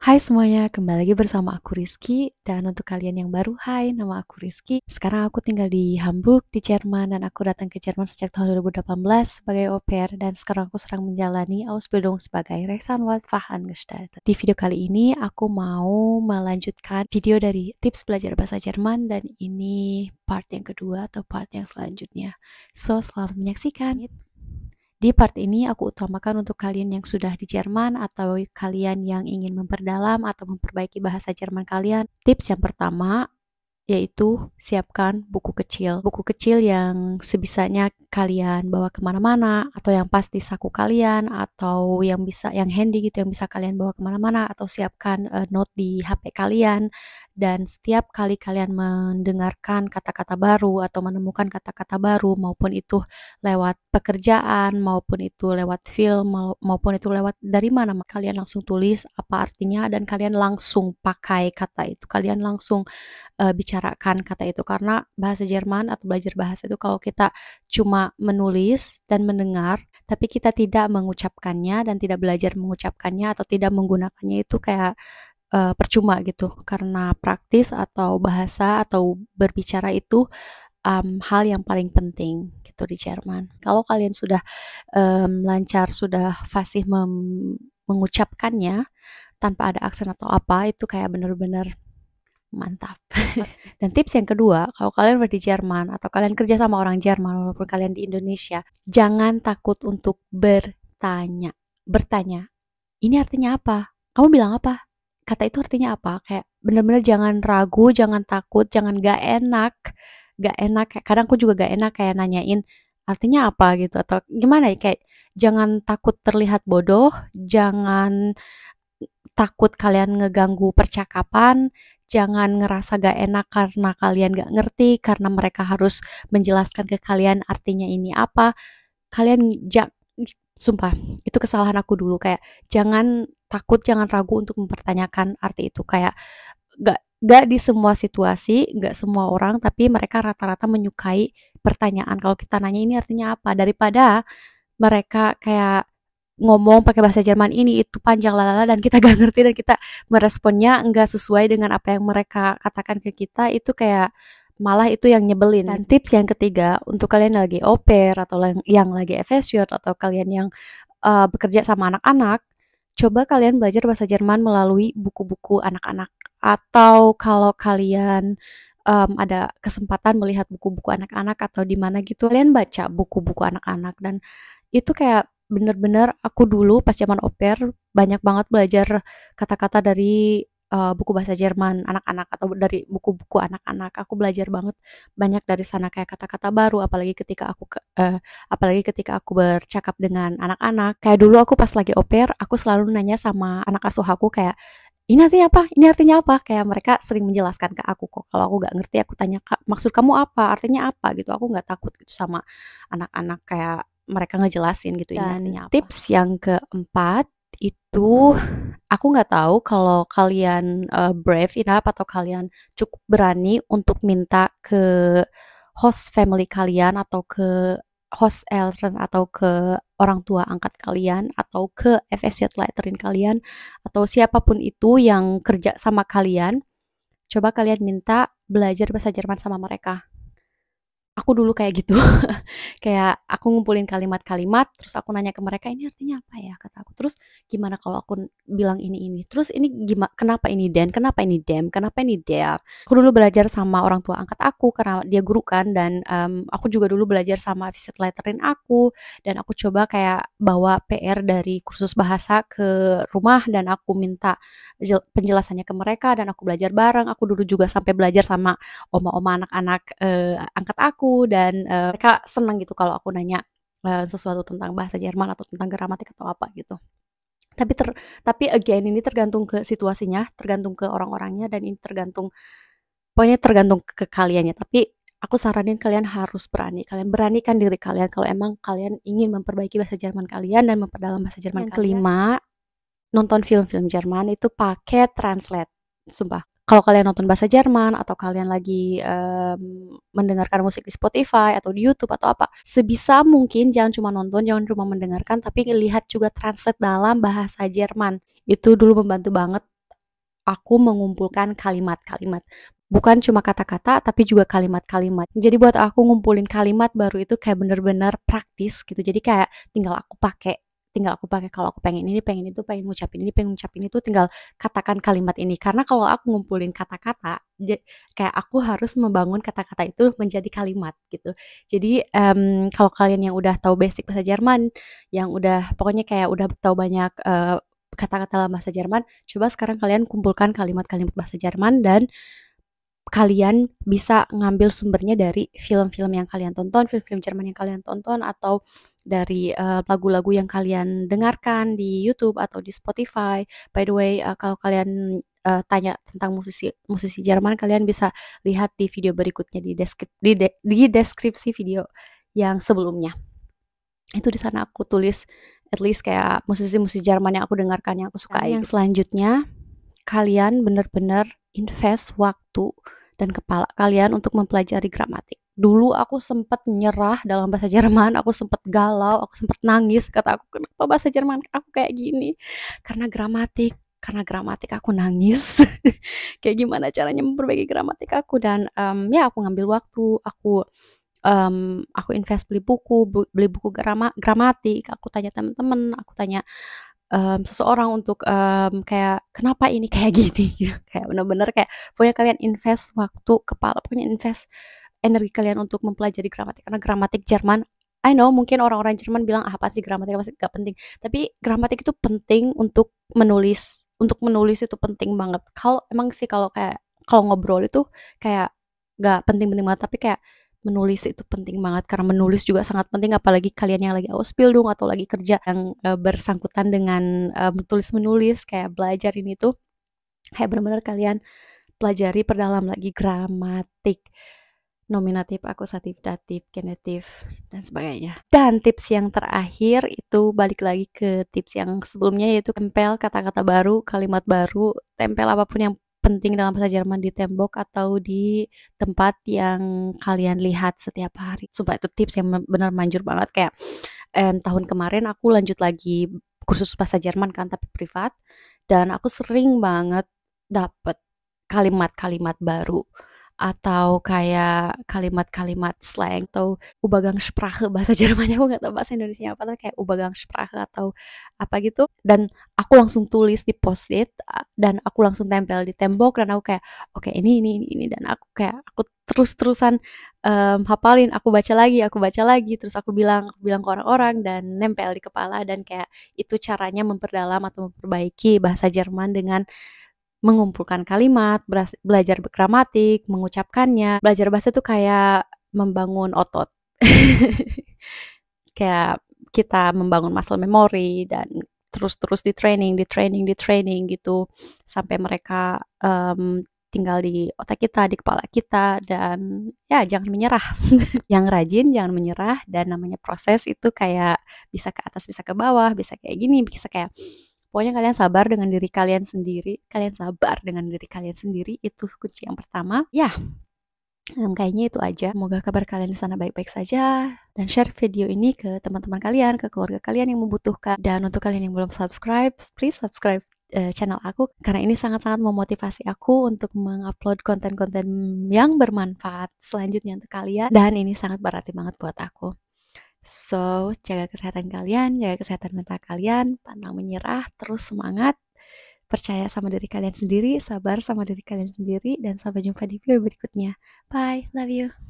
Hai semuanya, kembali lagi bersama aku Rizky. Dan untuk kalian yang baru, hai, nama aku Rizky. Sekarang aku tinggal di Hamburg, di Jerman. Dan aku datang ke Jerman sejak tahun 2018 sebagai au pair. Dan sekarang aku sedang menjalani Ausbildung sebagai Rechtsanwalt Fachangestellte. Di video kali ini, aku mau melanjutkan video dari tips belajar bahasa Jerman. Dan ini part yang kedua atau part yang selanjutnya. So, selamat menyaksikan. Di part ini aku utamakan untuk kalian yang sudah di Jerman atau kalian yang ingin memperdalam atau memperbaiki bahasa Jerman kalian. Tips yang pertama yaitu siapkan buku kecil. Buku kecil yang sebisanya kalian bawa kemana-mana, atau yang pas di saku kalian, atau yang bisa, yang handy gitu, yang bisa kalian bawa kemana-mana, atau siapkan note di HP kalian. Dan setiap kali kalian mendengarkan kata-kata baru atau menemukan kata-kata baru, maupun itu lewat pekerjaan, maupun itu lewat film, maupun itu lewat dari mana, kalian langsung tulis apa artinya dan kalian langsung pakai kata itu. Kalian langsung bicarakan kata itu, karena bahasa Jerman atau belajar bahasa itu kalau kita cuma menulis dan mendengar tapi kita tidak mengucapkannya dan tidak belajar mengucapkannya atau tidak menggunakannya, itu kayak percuma gitu, karena praktis atau bahasa atau berbicara itu hal yang paling penting gitu di Jerman. Kalau kalian sudah lancar, sudah fasih mengucapkannya tanpa ada aksen atau apa, itu kayak bener-bener mantap. Dan tips yang kedua, kalau kalian berada di Jerman atau kalian kerja sama orang Jerman walaupun kalian di Indonesia, jangan takut untuk bertanya. Bertanya, ini artinya apa? Kamu bilang apa? Kata itu artinya apa? Kayak bener-bener jangan ragu, jangan takut, jangan gak enak. Gak enak, kadang aku juga gak enak kayak nanyain artinya apa gitu, atau gimana ya, kayak jangan takut terlihat bodoh, jangan takut kalian ngeganggu percakapan, jangan ngerasa gak enak karena kalian gak ngerti, karena mereka harus menjelaskan ke kalian artinya ini apa. Kalian sumpah, itu kesalahan aku dulu, kayak jangan takut, jangan ragu untuk mempertanyakan arti itu. Kayak gak di semua situasi, gak semua orang, tapi mereka rata-rata menyukai pertanyaan kalau kita nanya ini artinya apa, daripada mereka kayak ngomong pakai bahasa Jerman ini itu panjang lalala dan kita gak ngerti dan kita meresponnya nggak sesuai dengan apa yang mereka katakan ke kita, itu kayak malah itu yang nyebelin. Dan tips yang ketiga untuk kalian yang lagi au pair atau yang lagi FSJ atau kalian yang bekerja sama anak-anak, coba kalian belajar bahasa Jerman melalui buku-buku anak-anak, atau kalau kalian ada kesempatan melihat buku-buku anak-anak atau di mana gitu, kalian baca buku-buku anak-anak. Dan itu kayak bener-bener, aku dulu pas zaman au pair banyak banget belajar kata-kata dari buku bahasa Jerman anak-anak atau dari buku-buku anak-anak. Aku belajar banget banyak dari sana, kayak kata-kata baru, apalagi ketika aku bercakap dengan anak-anak. Kayak dulu aku pas lagi au pair, aku selalu nanya sama anak asuh aku kayak, ini artinya apa? Ini artinya apa? Kayak mereka sering menjelaskan ke aku kok. Kalau aku nggak ngerti, aku tanya, Kak, maksud kamu apa? Artinya apa? Gitu. Aku nggak takut gitu sama anak-anak, kayak mereka ngejelasin gitu ini artinya apa. Tips yang keempat itu, aku nggak tahu kalau kalian brave enough atau kalian cukup berani untuk minta ke host family kalian atau ke host eltern atau ke orang tua angkat kalian atau ke FSJ letterin kalian atau siapapun itu yang kerja sama kalian, coba kalian minta belajar bahasa Jerman sama mereka. Aku dulu kayak gitu. Kayak aku ngumpulin kalimat-kalimat, terus aku nanya ke mereka, ini artinya apa ya, kata aku. Terus gimana kalau aku bilang ini, terus ini gimana, kenapa ini den, kenapa ini dem, kenapa ini der. Aku dulu belajar sama orang tua angkat aku karena dia guru kan, dan aku juga dulu belajar sama visit letterin aku, dan aku coba kayak bawa PR dari kursus bahasa ke rumah dan aku minta penjelasannya ke mereka dan aku belajar bareng. Aku dulu juga sampai belajar sama oma-oma anak-anak angkat aku, dan mereka senang gitu kalau aku nanya sesuatu tentang bahasa Jerman atau tentang gramatik atau apa gitu. Tapi again, ini tergantung ke situasinya, tergantung ke orang-orangnya, dan ini pokoknya tergantung ke kaliannya. Tapi aku saranin kalian harus berani. Kalian beranikan diri kalian kalau emang kalian ingin memperbaiki bahasa Jerman kalian dan memperdalam bahasa Jerman kalian. Yang kelima, nonton film-film Jerman itu pakai translate. Sumpah. Kalau kalian nonton bahasa Jerman atau kalian lagi mendengarkan musik di Spotify atau di YouTube atau apa, sebisa mungkin jangan cuma nonton, jangan cuma mendengarkan, tapi lihat juga translate dalam bahasa Jerman. Itu dulu membantu banget aku mengumpulkan kalimat-kalimat. Bukan cuma kata-kata, tapi juga kalimat-kalimat. Jadi buat aku ngumpulin kalimat baru itu kayak bener-bener praktis gitu. Jadi kayak tinggal aku pakai kalau aku pengen ini, pengen itu, pengen ngucapin itu, tinggal katakan kalimat ini. Karena kalau aku ngumpulin kata-kata, kayak aku harus membangun kata-kata itu menjadi kalimat gitu. Jadi kalau kalian yang udah tahu basic bahasa Jerman, yang udah pokoknya kayak udah tahu banyak kata-kata dalam bahasa Jerman, coba sekarang kalian kumpulkan kalimat-kalimat bahasa Jerman dan kalian bisa ngambil sumbernya dari film-film yang kalian tonton, film-film Jerman yang kalian tonton, atau dari lagu-lagu yang kalian dengarkan di YouTube atau di Spotify. By the way, kalau kalian tanya tentang musisi Jerman, kalian bisa lihat di video berikutnya di deskripsi video yang sebelumnya. Itu di sana aku tulis at least kayak musisi-musisi Jerman yang aku dengarkan, yang aku sukai. Yang selanjutnya, kalian benar-benar invest waktu dan kepala kalian untuk mempelajari gramatik. Dulu aku sempat nyerah dalam bahasa Jerman, aku sempat galau, aku sempat nangis, kata aku, kenapa bahasa Jerman aku kayak gini? Karena gramatik aku nangis. Kayak gimana caranya memperbaiki gramatik aku, dan ya aku ngambil waktu, aku invest beli buku gramatik, aku tanya teman-teman, aku tanya seseorang untuk kayak kenapa ini kayak gini gitu. Kayak bener-bener kayak pokoknya kalian invest waktu, kepala, pokoknya invest energi kalian untuk mempelajari gramatik, karena gramatik Jerman, I know mungkin orang-orang Jerman bilang apa sih gramatik, apa sih, gak penting, tapi gramatik itu penting untuk menulis itu penting banget. Kalau emang sih kalau ngobrol itu kayak gak penting-penting banget, tapi kayak menulis itu penting banget, karena menulis juga sangat penting, apalagi kalian yang lagi Ausbildung atau lagi kerja yang bersangkutan dengan tulis-menulis, kayak belajar ini tuh kayak benar-benar kalian pelajari, perdalam lagi gramatik, nominatif, akusatif, datif, genetif, dan sebagainya. Dan tips yang terakhir itu balik lagi ke tips yang sebelumnya, yaitu tempel kata-kata baru, kalimat baru, tempel apapun yang penting dalam bahasa Jerman di tembok atau di tempat yang kalian lihat setiap hari. Sumpah itu tips yang benar manjur banget. Kayak tahun kemarin aku lanjut lagi kursus bahasa Jerman kan, tapi privat, dan aku sering banget dapet kalimat-kalimat baru atau kayak kalimat-kalimat slang atau Übergangssprache bahasa Jermannya, aku nggak tahu bahasa Indonesia apa, tapi kayak Übergangssprache atau apa gitu, dan aku langsung tulis di post-it dan aku langsung tempel di tembok, dan aku kayak oke, ini, dan aku terus-terusan hafalin, aku baca lagi, terus aku bilang ke orang-orang dan nempel di kepala, dan kayak itu caranya memperdalam atau memperbaiki bahasa Jerman dengan mengumpulkan kalimat, belajar gramatik, mengucapkannya. Belajar bahasa itu kayak membangun otot. Kayak kita membangun muscle memory dan terus di training gitu sampai mereka tinggal di otak kita, di kepala kita, dan ya jangan menyerah. Yang rajin jangan menyerah, dan namanya proses itu kayak bisa ke atas, bisa ke bawah, bisa kayak gini, bisa kayak pokoknya kalian sabar dengan diri kalian sendiri. Kalian sabar dengan diri kalian sendiri, itu kunci yang pertama. Ya, kayaknya itu aja. Semoga kabar kalian di sana baik-baik saja. Dan share video ini ke teman-teman kalian, ke keluarga kalian yang membutuhkan. Dan untuk kalian yang belum subscribe, please subscribe channel aku, karena ini sangat-sangat memotivasi aku untuk mengupload konten-konten yang bermanfaat selanjutnya untuk kalian. Dan ini sangat berarti banget buat aku. So, jaga kesehatan kalian, jaga kesehatan mental kalian, pantang menyerah, terus semangat, percaya sama diri kalian sendiri, sabar sama diri kalian sendiri, dan sampai jumpa di video berikutnya. Bye, love you.